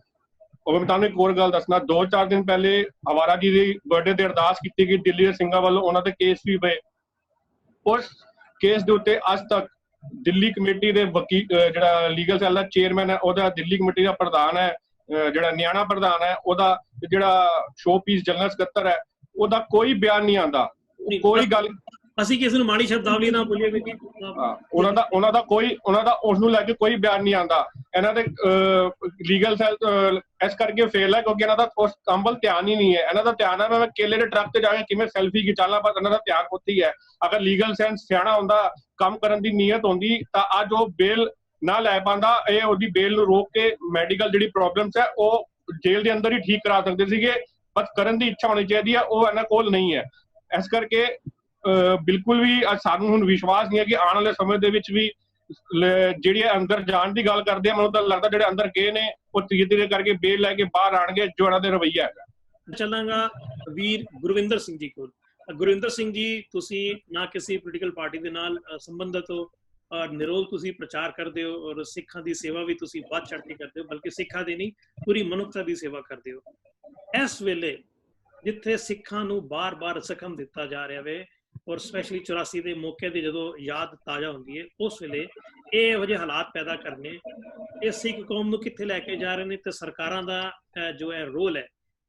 S4: ਉਹ ਮੈਂ ਤੁਹਾਨੂੰ ਇੱਕ ਹੋਰ ਗੱਲ ਦੱਸਣਾ, 2-4 ਦਿਨ ਪਹਿਲੇ ਹਵਾਰਾ ਜੀ ਦੀ ਬਰਥਡੇ ਤੇ ਅਰਦਾਸ ਕੀਤੀ ਗਈ ਦਿੱਲੀ ਦੇ ਸਿੰਘਾਂ ਵੱਲੋਂ, ਉਹਨਾਂ ਤੇ ਕੇਸ ਵੀ ਪਏ। ਉਸ ਕੇਸ ਦੇ ਉੱਤੇ ਅੱਜ ਤੱਕ ਦਿੱਲੀ ਕਮੇਟੀ ਦੇ ਵਕੀਲ, ਜਿਹੜਾ ਲੀਗਲ ਸੈੱਲ ਦਾ ਚੇਅਰਮੈਨ ਹੈ, ਉਹਦਾ ਦਿੱਲੀ ਕਮੇਟੀ ਦਾ ਪ੍ਰਧਾਨ ਹੈ, ਜਿਹੜਾ ਨਿਆਣਾ ਪ੍ਰਧਾਨ ਹੈ, ਉਹਦਾ ਜਿਹੜਾ ਸ਼ੋ ਪੀਸ ਜਨਰਲ ਸਕੱਤਰ ਹੈ, ਉਹਦਾ ਕੋਈ ਬਿਆਨ ਨਹੀਂ ਆਉਂਦਾ। ਕੋਈ ਗੱਲ
S1: ਅਸੀਂ ਕਿਸੇ ਨੂੰ ਮਾੜੀ ਸ਼ਬਦਾਵਲੀ ਨਾ ਬੋਲੀਏ ਵੀ
S4: ਉਹਨਾਂ ਦਾ ਉਸ ਨੂੰ ਲੈ ਕੇ ਕੋਈ ਬਿਆਨ ਨਹੀਂ ਆਉਂਦਾ। ਇਹਨਾਂ ਦੇ ਲੀਗਲ ਸੈੱਲ ਇਸ ਕਰਕੇ ਫੇਲ ਹੈ ਕਿਉਂਕਿ ਇਹਨਾਂ ਦਾ ਉਸ ਕੰਮ ਵੱਲ ਧਿਆਨ ਹੀ ਨਹੀਂ ਹੈ। ਇਹਨਾਂ ਦਾ ਧਿਆਨ ਹੈ ਮੈਂ ਕੇਲੇ ਦੇ ਟਰੱਕ ਤੇ ਜਾ ਕੇ ਕਿਵੇਂ ਸੈਲਫੀ ਖਿਚਾਲਾਂ, ਬਸ ਇਹਨਾਂ ਦਾ ਧਿਆਨ ਉੱਥੇ ਹੀ ਹੈ। ਅਗਰ ਲੀਗਲ ਸੈਂਸ ਸਿਆਣਾ ਹੁੰਦਾ, ਕੰਮ ਕਰਨ ਦੀ ਨੀਅਤ ਹੁੰਦੀ, ਤਾਂ ਅੱਜ ਉਹ ਬੇਲ ਨਾ ਲੈ ਪਾਉਂਦਾ। ਇਹ ਉਹਦੀ ਬੇਲ ਨੂੰ ਰੋਕ ਕੇ ਮੈਡੀਕਲ ਜਿਹੜੀ ਪ੍ਰੋਬਲਮਸ ਹੈ ਉਹ ਜੇਲ੍ਹ ਦੇ ਅੰਦਰ ਹੀ ਠੀਕ ਕਰਾ ਸਕਦੇ ਸੀਗੇ। ਬਸ ਕਰਨ ਦੀ ਇੱਛਾ ਹੋਣੀ ਚਾਹੀਦੀ ਹੈ, ਉਹ ਇਹਨਾਂ ਕੋਲ ਨਹੀਂ ਹੈ। ਇਸ ਕਰਕੇ ਬਿਲਕੁਲ ਵੀ ਸਾਨੂੰ ਹੁਣ ਵਿਸ਼ਵਾਸ ਨਹੀਂ ਹੈ ਕਿ ਆਉਣ ਵਾਲੇ ਸਮੇਂ ਦੇ ਵਿੱਚ ਵੀ ਜਿਹੜੇ ਅੰਦਰ ਜਾਣ ਦੀ ਗੱਲ ਕਰਦੇ ਆ, ਮੈਨੂੰ ਤਾਂ ਲੱਗਦਾ ਜਿਹੜੇ ਅੰਦਰ ਗਏ ਨੇ ਉਹ ਧੀਰੇ ਧੀਰੇ ਕਰਕੇ ਬੇਲ ਲੈ ਕੇ ਬਾਹਰ ਆਣਗੇ, ਜੋ ਇਹਨਾਂ ਦੇ ਰਵੱਈਆ ਹੈਗਾ।
S1: ਚੱਲਾਂਗਾ ਵੀਰ ਗੁਰਵਿੰਦਰ ਸਿੰਘ ਜੀ ਕੋਲ। ਗੁਰਵਿੰਦਰ ਸਿੰਘ ਜੀ, ਤੁਸੀਂ ਨਾ ਕਿਸੇ ਪੋਲੀਟੀਕਲ ਪਾਰਟੀ ਦੇ ਨਾਲ ਸੰਬੰਧਿਤ ਹੋ, ਔਰ ਨਿਰੋਲ ਤੁਸੀਂ ਪ੍ਰਚਾਰ ਕਰਦੇ ਹੋ, ਔਰ ਸਿੱਖਾਂ ਦੀ ਸੇਵਾ ਵੀ ਤੁਸੀਂ ਵੱਧ ਚੜ੍ਹ ਕੇ ਕਰਦੇ ਹੋ, ਬਲਕਿ ਸਿੱਖਾਂ ਦੀ ਨਹੀਂ ਪੂਰੀ ਮਨੁੱਖਤਾ ਦੀ ਸੇਵਾ ਕਰਦੇ ਹੋ। ਇਸ ਵੇਲੇ ਜਿੱਥੇ ਸਿੱਖਾਂ ਨੂੰ ਬਾਰ-ਬਾਰ ਜ਼ਖਮ ਦਿੱਤਾ ਜਾ ਰਿਹਾ ਵੇ, ਔਰ ਸਪੈਸ਼ਲੀ 84 ਦੇ ਮੌਕੇ ਦੀ ਜਦੋਂ ਯਾਦ ਤਾਜ਼ਾ ਹੁੰਦੀ ਹੈ, ਉਸ ਵੇਲੇ ਇਹ ਇਹੋ ਜਿਹੇ ਹਾਲਾਤ ਪੈਦਾ ਕਰਨੇ, ਇਹ ਸਿੱਖ ਕੌਮ ਨੂੰ ਕਿੱਥੇ ਲੈ ਕੇ ਜਾ ਰਹੇ ਨੇ, ਤੇ ਸਰਕਾਰਾਂ ਦਾ ਜੋ ਹੈ ਰੋਲ ਹੈ,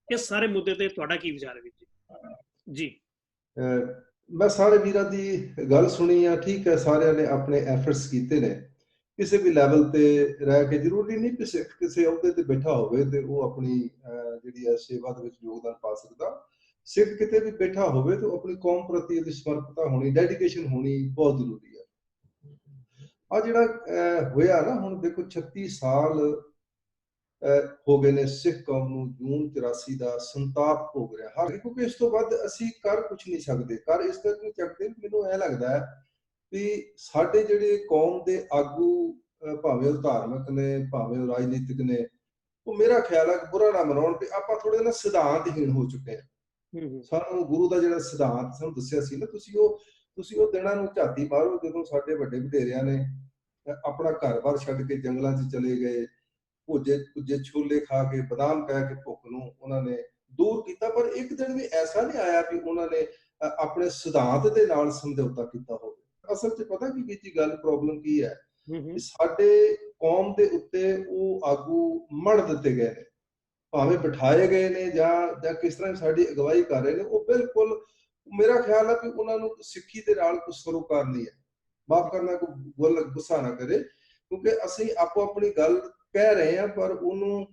S1: ਇਸ ਸਾਰੇ ਮੁੱਦੇ ਤੇ ਤੁਹਾਡਾ ਕੀ ਵਿਚਾਰ ਹੈ ਜੀ?
S5: ਮੈਂ ਸਾਰੇ ਵੀਰਾਂ ਦੀ ਗੱਲ ਸੁਣੀ ਆ, ਠੀਕ ਹੈ, ਸਾਰਿਆਂ ਨੇ ਆਪਣੇ ਐਫਰਟਸ ਕੀਤੇ ਨੇ ਕਿਸੇ ਵੀ ਲੈਵਲ ਤੇ ਰਹਿ ਕੇ। ਜ਼ਰੂਰੀ ਨਹੀਂ ਕਿ ਸਿੱਖ ਕਿਸੇ ਅਹੁਦੇ ਤੇ ਬੈਠਾ ਹੋਵੇ ਤੇ ਉਹ ਆਪਣੀ ਜਿਹੜੀ ਹੈ ਸੇਵਾ ਦੇ ਵਿੱਚ ਯੋਗਦਾਨ ਪਾ ਸਕਦਾ। ਸਿੱਖ ਕਿਤੇ ਵੀ ਬੈਠਾ ਹੋਵੇ ਤਾਂ ਆਪਣੀ ਕੌਮ ਪ੍ਰਤੀ ਉਹਦੀ ਸਮਰਪਿਤਾ ਹੋਣੀ, ਡੈਡੀਕੇਸ਼ਨ ਹੋਣੀ ਬਹੁਤ ਜ਼ਰੂਰੀ ਹੈ। ਆ ਜਿਹੜਾ ਹੋਇਆ ਨਾ, ਹੁਣ ਦੇਖੋ 36 ਸਾਲ ਹੋ ਗਏ ਨੇ ਸਿੱਖ ਕੌਮ ਨੂੰ ਜੂਨ 84 ਦਾ ਸੰਤਾਪ ਭੋਗ ਰਿਹਾ। ਹਾਂ, ਕਿਉਂਕਿ ਇਸ ਤੋਂ ਬਾਅਦ ਅਸੀਂ ਕਰ ਕੁਛ ਨਹੀਂ ਸਕਦੇ। ਕਰ ਇਸ ਕਰਕੇ ਨਹੀਂ ਸਕਦੇ, ਮੈਨੂੰ ਇਹ ਲੱਗਦਾ ਹੈ ਵੀ ਸਾਡੇ ਜਿਹੜੇ ਕੌਮ ਦੇ ਆਗੂ, ਭਾਵੇਂ ਉਹ ਧਾਰਮਿਕ ਨੇ ਭਾਵੇਂ ਉਹ ਰਾਜਨੀਤਿਕ ਨੇ, ਉਹ ਮੇਰਾ ਖਿਆਲ ਹੈ ਬੁਰਾ ਨਾ ਮਨਾਉਣ ਤੇ ਆਪਾਂ ਥੋੜੇ ਨਾ ਸਿਧਾਂਤਹੀਣ ਹੋ ਚੁੱਕੇ ਹਾਂ। ਸਾਨੂੰ ਗੁਰੂ ਦਾ ਜਿਹੜਾ ਸਿਧਾਂਤ ਸਾਨੂੰ ਦੱਸਿਆ ਸੀ ਨਾ, ਤੁਸੀਂ ਉਹ ਦਿਨਾਂ ਨੂੰ ਝਾਤੀ ਮਾਰੋ ਜਦੋਂ ਸਾਡੇ ਵੱਡੇ ਵਡੇਰਿਆਂ ਨੇ ਆਪਣਾ ਘਰ-ਬਾਰ ਛੱਡ ਕੇ ਜੰਗਲਾਂ 'ਚ ਚਲੇ ਗਏ, ਭੁੱਜੇ ਛੋਲੇ ਖਾ ਕੇ, ਬਦਾਮ ਕਹਿ ਕੇ ਭੁੱਖ ਨੂੰ ਉਹਨਾਂ ਨੇ ਦੂਰ ਕੀਤਾ। ਪਰ ਇੱਕ ਦਿਨ ਵੀ ਐਸਾ ਨਹੀਂ ਆਇਆ ਵੀ ਉਹਨਾਂ ਨੇ ਆਪਣੇ ਸਿਧਾਂਤ ਦੇ ਨਾਲ ਸਮਝੌਤਾ ਕੀਤਾ ਹੋਵੇ। ਅਸਲ 'ਚ ਪਤਾ ਕੀ ਜੀ ਗੱਲ, ਪ੍ਰੋਬਲਮ ਕੀ ਹੈ, ਸਾਡੇ ਕੌਮ ਦੇ ਉੱਤੇ ਉਹ ਆਗੂ ਮੜ ਦਿੱਤੇ ਗਏ ਨੇ, ਭਾਵੇਂ ਬਿਠਾਏ ਗਏ ਨੇ ਜਾਂ ਕਿਸ ਤਰ੍ਹਾਂ ਸਾਡੀ ਅਗਵਾਈ ਕਰ ਰਹੇ ਨੇ। ਉਹ ਬਿਲਕੁਲ ਮੇਰਾ ਖਿਆਲ ਹੈ ਕਿ ਉਹਨਾਂ ਨੂੰ ਸਿੱਖੀ ਦੇ ਨਾਲ ਕੁਝ ਸਰੋਕਾਰ ਨਹੀਂ ਹੈ। ਮਾਫ ਕਰਨਾ, ਕੋਈ ਗੁੱਸਾ ਨਾ ਕਰੇ, ਕਿਉਂਕਿ ਅਸੀਂ ਆਪੋ ਆਪਣੀ ਗੱਲ ਕਹਿ ਰਹੇ ਹਾਂ, ਪਰ ਉਹਨੂੰ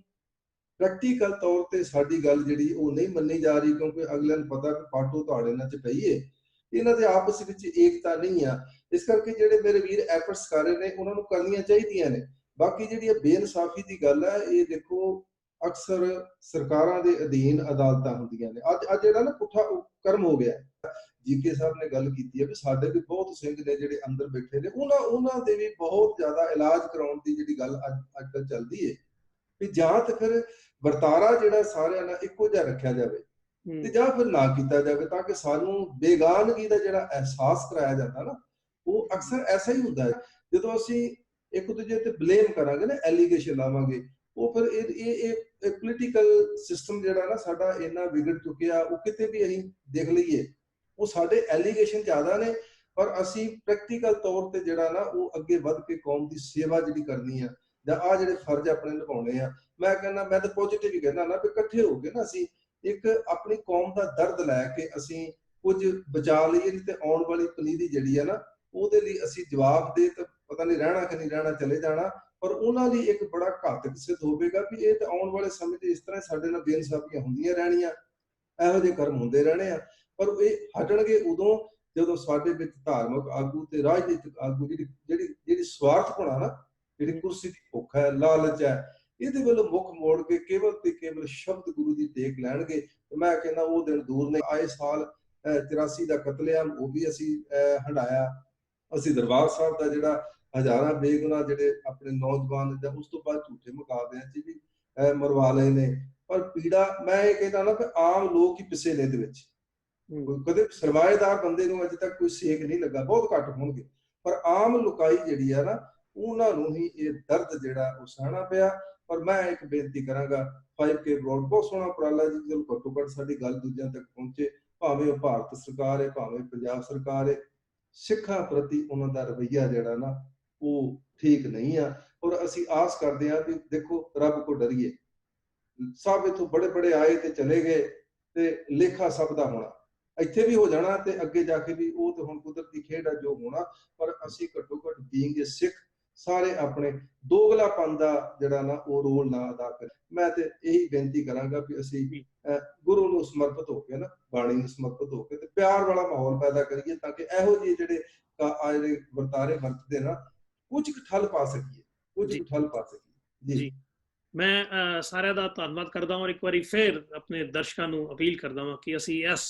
S5: ਪ੍ਰੈਕਟੀਕਲ ਤੌਰ ਤੇ ਸਾਡੀ ਗੱਲ ਜਿਹੜੀ ਉਹ ਨਹੀਂ ਮੰਨੀ ਜਾ ਰਹੀ, ਕਿਉਂਕਿ ਅਗਲੇ ਨੂੰ ਪਤਾ ਕਿ ਪਾਟੋ ਤੁਹਾਡੇ ਨਾਲ ਚ ਪਈਏ, ਇਹਨਾਂ ਦੇ ਆਪਸ ਵਿੱਚ ਏਕਤਾ ਨਹੀਂ ਆ। ਇਸ ਕਰਕੇ ਜਿਹੜੇ ਮੇਰੇ ਵੀਰ ਐਫਰਟਸ ਕਰ ਰਹੇ ਨੇ ਉਹਨਾਂ ਨੂੰ ਕਰਨੀਆਂ ਚਾਹੀਦੀਆਂ ਨੇ। ਬਾਕੀ ਜਿਹੜੀ ਇਹ ਬੇਇਨਸਾਫੀ ਦੀ ਗੱਲ ਹੈ, ਇਹ ਦੇਖੋ ਅਕਸਰ ਸਰਕਾਰਾਂ ਦੇ ਅਧੀਨ ਅਦਾਲਤਾਂ ਹੁੰਦੀਆਂ ਨੇ। ਅੱਜ ਜਿਹੜਾ ਨਾ ਪੁੱਠਾ ਕਰਮ ਹੋ ਗਿਆ। ਜੀਕੇ ਸਾਹਿਬ ਨੇ ਗੱਲ ਕੀਤੀ ਹੈ ਵੀ ਸਾਡੇ ਵੀ ਬਹੁਤ ਸਿੰਘ ਨੇ ਜਿਹੜੇ ਅੰਦਰ ਬੈਠੇ ਨੇ, ਉਹਨਾਂ ਦੇ ਵੀ ਬਹੁਤ ਜ਼ਿਆਦਾ ਇਲਾਜ ਕਰਾਉਣ ਦੀ ਜਿਹੜੀ ਗੱਲ ਅੱਜ ਕੱਲ੍ਹ ਚੱਲਦੀ ਹੈ ਵੀ ਜਾਂ ਤਾਂ ਫਿਰ ਵਰਤਾਰਾ ਜਿਹੜਾ ਸਾਰਿਆਂ ਨਾਲ ਇੱਕੋ ਜਿਹਾ ਰੱਖਿਆ ਜਾਵੇ, ਤੇ ਜਾਂ ਫਿਰ ਨਾ ਕੀਤਾ ਜਾਵੇ, ਤਾਂ ਕਿ ਸਾਨੂੰ ਬੇਗਾਨਗੀ ਦਾ ਜਿਹੜਾ ਅਹਿਸਾਸ ਕਰਾਇਆ ਜਾਂਦਾ ਨਾ, ਉਹ ਅਕਸਰ ਐਸਾ ਹੀ ਹੁੰਦਾ ਹੈ। ਜਦੋਂ ਅਸੀਂ ਇੱਕ ਦੂਜੇ ਤੇ ਬਲੇਮ ਕਰਾਂਗੇ ਨਾ, ਐਲੀਗੇਸ਼ਨ ਲਾਵਾਂਗੇ, ਉਹ ਫਿਰ ਇਹ ਪੋਲੀਟੀਕਲ ਸਿਸਟਮ ਜਿਹੜਾ ਨਾ ਸਾਡਾ ਇੰਨਾ ਵਿਗੜ ਚੁੱਕਿਆ, ਉਹ ਕਿਤੇ ਵੀ ਅਸੀਂ ਦੇਖ ਲਈਏ ਉਹ ਸਾਡੇ ਐਲੀਗੇਸ਼ਨ ਜ਼ਿਆਦਾ ਨੇ, ਪਰ ਅਸੀਂ ਪ੍ਰੈਕਟੀਕਲ ਤੌਰ ਤੇ ਜਿਹੜਾ ਨਾ ਉਹ ਅੱਗੇ ਵੱਧ ਕੇ ਕੌਮ ਦੀ ਸੇਵਾ ਜਿਹੜੀ ਕਰਨੀ ਆ, ਜਾਂ ਆ ਜਿਹੜੇ ਫਰਜ਼ ਆਪਣੇ ਨਿਭਾਉਣੇ ਆ, ਮੈਂ ਕਹਿੰਦਾ, ਮੈਂ ਤਾਂ ਪੋਜ਼ਿਟਿਵ ਹੀ ਕਹਿੰਦਾ ਨਾ, ਵੀ ਇਕੱਠੇ ਹੋ ਕੇ ਨਾ ਅਸੀਂ ਇੱਕ ਆਪਣੀ ਕੌਮ ਦਾ ਦਰਦ ਲੈ ਕੇ ਅਸੀਂ ਕੁਝ ਬਚਾ ਲਈਏ, ਤੇ ਆਉਣ ਵਾਲੀ ਪਨੀਰੀ ਜਿਹੜੀ ਆ ਨਾ, ਉਹਦੇ ਲਈ ਅਸੀਂ ਜਵਾਬ ਦੇ ਤਾਂ ਪਤਾ ਨਹੀਂ ਰਹਿਣਾ ਕਿ ਨਹੀਂ ਰਹਿਣਾ, ਚਲੇ ਜਾਣਾ, ਪਰ ਉਹਨਾਂ ਲਈ ਇੱਕ ਬੜਾ ਘਾਤਕ ਸਿੱਧ ਹੋਵੇਗਾ ਵੀ ਇਹ ਤਾਂ ਆਉਣ ਵਾਲੇ ਸਮੇਂ 'ਚ ਇਸ ਤਰ੍ਹਾਂ ਸਾਡੇ ਨਾਲ ਬੇਇਨਸਾਫੀਆਂ ਹੁੰਦੀਆਂ ਰਹਿਣੀਆਂ, ਇਹੋ ਜਿਹੇ ਕਰਮ ਹੁੰਦੇ ਰਹਿਣੇ ਆ। ਪਰ ਇਹ ਹਟਣਗੇ ਉਦੋਂ ਜਦੋਂ ਸਾਡੇ ਵਿੱਚ ਧਾਰਮਿਕ ਆਗੂ ਤੇ ਰਾਜਨੀਤਿਕ ਆਗੂ ਜਿਹੜੀ ਸਵਾਰਥਪੁਣਾ ਨਾ, ਜਿਹੜੀ ਕੁਰਸੀ ਦੀ ਭੁੱਖ ਹੈ, ਲਾਲਚ ਹੈ, ਇਹਦੇ ਵੱਲੋਂ ਮੁੱਖ ਮੋੜ ਕੇ ਕੇਵਲ ਤੇ ਕੇਵਲ ਸ਼ਬਦ ਗੁਰੂ ਦੀ ਟੇਕ ਲੈਣਗੇ। ਤੇ ਮੈਂ ਕਹਿੰਦਾ ਉਹ ਦਿਨ ਦੂਰ ਨੇ। ਆਏ ਸਾਲ 84 ਦਾ ਕਤਲੇਆਮ ਉਹ ਵੀ ਅਸੀਂ ਹੰਡਾਇਆ, ਅਸੀਂ ਦਰਬਾਰ ਸਾਹਿਬ ਦਾ ਜਿਹੜਾ ਹਜ਼ਾਰਾਂ ਬੇਗੁਨਾਹ ਜਿਹੜੇ ਆਪਣੇ ਨੌਜਵਾਨ ਜਾਂ ਉਸ ਤੋਂ ਬਾਅਦ ਝੂਠੇ ਮੁਕਾਬਲਿਆਂ 'ਚ ਵੀ ਮਰਵਾ ਲਏ ਨੇ। ਪਰ ਪੀੜਾ ਮੈਂ ਇਹ ਕਹਿੰਦਾ ਨਾ ਕਿ ਆਮ ਲੋਕ ਹੀ ਪਿਸੇ ਨੇ ਇਹਦੇ ਵਿੱਚ, ਕਦੇ ਸਰਮਾਏਦਾਰ ਬੰਦੇ ਨੂੰ ਅਜੇ ਤੱਕ ਕੋਈ ਸੇਕ ਨਹੀਂ ਲੱਗਾ, ਬਹੁਤ ਘੱਟ ਹੋਣਗੇ, ਪਰ ਆਮ ਲੁਕਾਈ ਜਿਹੜੀ ਆ ਨਾ, ਉਹਨਾਂ ਨੂੰ ਹੀ ਇਹ ਦਰਦ ਜਿਹੜਾ ਉਹ ਸਹਿਣਾ ਪਿਆ। ਪਰ ਮੈਂ ਇੱਕ ਬੇਨਤੀ ਕਰਾਂਗਾ, 5K ਬਰੋਡ ਬਹੁਤ ਸੋਹਣਾ ਉਪਰਾਲਾ ਜੀ, ਚਲੋ ਘੱਟੋ ਘੱਟ ਸਾਡੀ ਗੱਲ ਦੂਜਿਆਂ ਤੱਕ ਪਹੁੰਚੇ, ਭਾਵੇਂ ਉਹ ਭਾਰਤ ਸਰਕਾਰ ਹੈ, ਭਾਵੇਂ ਪੰਜਾਬ ਸਰਕਾਰ ਹੈ, ਸਿੱਖਾਂ ਪ੍ਰਤੀ ਉਹਨਾਂ ਦਾ ਰਵੱਈਆ ਜਿਹੜਾ ਨਾ ਉਹ ਠੀਕ ਨਹੀਂ ਆ। ਔਰ ਅਸੀਂ ਆਸ ਕਰਦੇ ਹਾਂ ਵੀ ਦੇਖੋ, ਰੱਬ ਕੋ ਡਰੀਏ, ਸਭ ਇੱਥੋਂ ਬੜੇ ਬੜੇ ਆਏ ਤੇ ਚਲੇ ਗਏ, ਤੇ ਲੇਖਾ ਸਭ ਦਾ ਹੋਣਾ, ਇੱਥੇ ਵੀ ਹੋ ਜਾਣਾ ਤੇ ਅੱਗੇ ਜਾ ਕੇ ਵੀ, ਉਹ ਤੇ ਹੁਣ ਕੁਦਰਤੀ ਖੇਡ ਆ ਜੋ ਹੋਣਾ। ਪਰ ਅਸੀਂ ਘੱਟੋ ਘੱਟ ਬੀਇੰਗ ਏ ਸਿੱਖ ਸਾਰੇ ਆਪਣੇ ਦੋਗਲਾਪਨ ਦਾ ਜਿਹੜਾ ਨਾ ਉਹ ਰੋਲ ਨਾ ਅਦਾ ਕਰੇ। ਮੈਂ ਤੇ ਇਹੀ ਬੇਨਤੀ ਕਰਾਂਗਾ ਵੀ ਅਸੀਂ ਗੁਰੂ ਨੂੰ ਸਮਰਪਿਤ ਹੋ ਕੇ ਨਾ, ਬਾਣੀ ਨੂੰ ਸਮਰਪਿਤ ਹੋ ਕੇ, ਤੇ ਪਿਆਰ ਵਾਲਾ ਮਾਹੌਲ ਪੈਦਾ ਕਰੀਏ, ਤਾਂ ਕਿ ਇਹੋ ਜਿਹੇ ਜਿਹੜੇ ਵਰਤਾਰੇ ਵਰਤਦੇ ਨਾ, ਕੁਝ ਕੁ ਠੱਲ ਪਾ ਸਕੀਏ, ਕੁਝ ਕੁ ਠੱਲ ਪਾ ਸਕੀਏ ਜੀ।
S1: ਮੈਂ ਸਾਰਿਆਂ ਦਾ ਧੰਨਵਾਦ ਕਰਦਾ ਹਾਂ, ਔਰ ਇੱਕ ਵਾਰੀ ਫਿਰ ਆਪਣੇ ਦਰਸ਼ਕਾਂ ਨੂੰ ਅਪੀਲ ਕਰਦਾ ਹਾਂ ਕਿ ਅਸੀਂ ਇਸ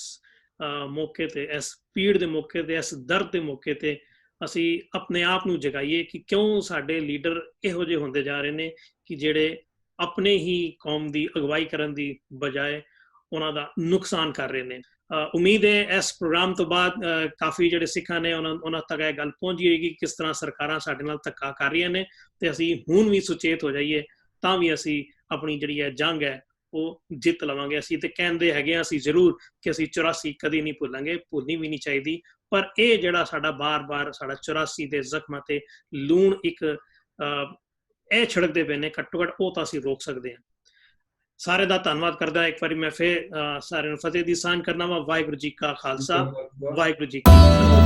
S1: ਮੌਕੇ ਤੇ, ਇਸ ਪੀੜ ਦੇ ਮੌਕੇ ਤੇ, ਇਸ ਦਰਦ ਦੇ ਮੌਕੇ ਤੇ ਅਸੀਂ ਆਪਣੇ ਆਪ ਨੂੰ ਜਗਾਈਏ ਕਿ ਕਿਉਂ ਸਾਡੇ ਲੀਡਰ ਇਹੋ ਜਿਹੇ ਹੁੰਦੇ ਜਾ ਰਹੇ ਨੇ ਕਿ ਜਿਹੜੇ ਆਪਣੇ ਹੀ ਕੌਮ ਦੀ ਅਗਵਾਈ ਕਰਨ ਦੀ ਬਜਾਏ ਉਹਨਾਂ ਦਾ ਨੁਕਸਾਨ ਕਰ ਰਹੇ ਨੇ। ਉਮੀਦ ਹੈ ਇਸ ਪ੍ਰੋਗਰਾਮ ਤੋਂ ਬਾਅਦ ਕਾਫੀ ਜਿਹੜੇ ਸਿੱਖਾਂ ਨੇ ਉਹਨਾਂ ਤੱਕ ਇਹ ਗੱਲ ਪਹੁੰਚ ਜਾਏਗੀ ਕਿਸ ਤਰ੍ਹਾਂ ਸਰਕਾਰਾਂ ਸਾਡੇ ਨਾਲ ਧੱਕਾ ਕਰ ਰਹੀਆਂ ਨੇ, ਤੇ ਅਸੀਂ ਹੁਣ ਵੀ ਸੁਚੇਤ ਹੋ ਜਾਈਏ, ਤਾਂ ਵੀ ਅਸੀਂ ਆਪਣੀ ਜਿਹੜੀ ਹੈ ਜੰਗ ਹੈ ਉਹ ਜਿੱਤ ਲਵਾਂਗੇ। ਅਸੀਂ ਤੇ ਕਹਿੰਦੇ ਹੈਗੇ ਆ ਅਸੀਂ ਜ਼ਰੂਰ ਕਿ ਅਸੀਂ 84 ਕਦੀ ਨਹੀਂ ਭੁੱਲਾਂਗੇ, ਭੁੱਲਣੀ ਵੀ ਨਹੀਂ ਚਾਹੀਦੀ, ਪਰ ਇਹ ਜਿਹੜਾ ਸਾਡਾ ਬਾਰ-ਬਾਰ ਸਾਡਾ 84 ਦੇ ਜ਼ਖਮਾਂ ਤੇ ਲੂਣ ਇੱਕ ਇਹ ਛਿੜਕਦੇ ਪਏ ਨੇ, ਘੱਟੋ ਘੱਟ ਉਹ ਤਾਂ ਅਸੀਂ ਰੋਕ ਸਕਦੇ ਹਾਂ। ਸਾਰੇ ਦਾ ਧੰਨਵਾਦ ਕਰਦਾ, ਇੱਕ ਵਾਰੀ ਮੈਂ ਫਿਰ ਸਾਰਿਆਂ ਨੂੰ ਫਤਿਹ ਦੀ ਸਾਂਝ ਕਰਨਾ ਵਾ। ਵਾਹਿਗੁਰੂ ਜੀ ਕਾ ਖਾਲਸਾ, ਵਾਹਿਗੁਰੂ ਜੀ ਕੀ ਫਤਿਹ।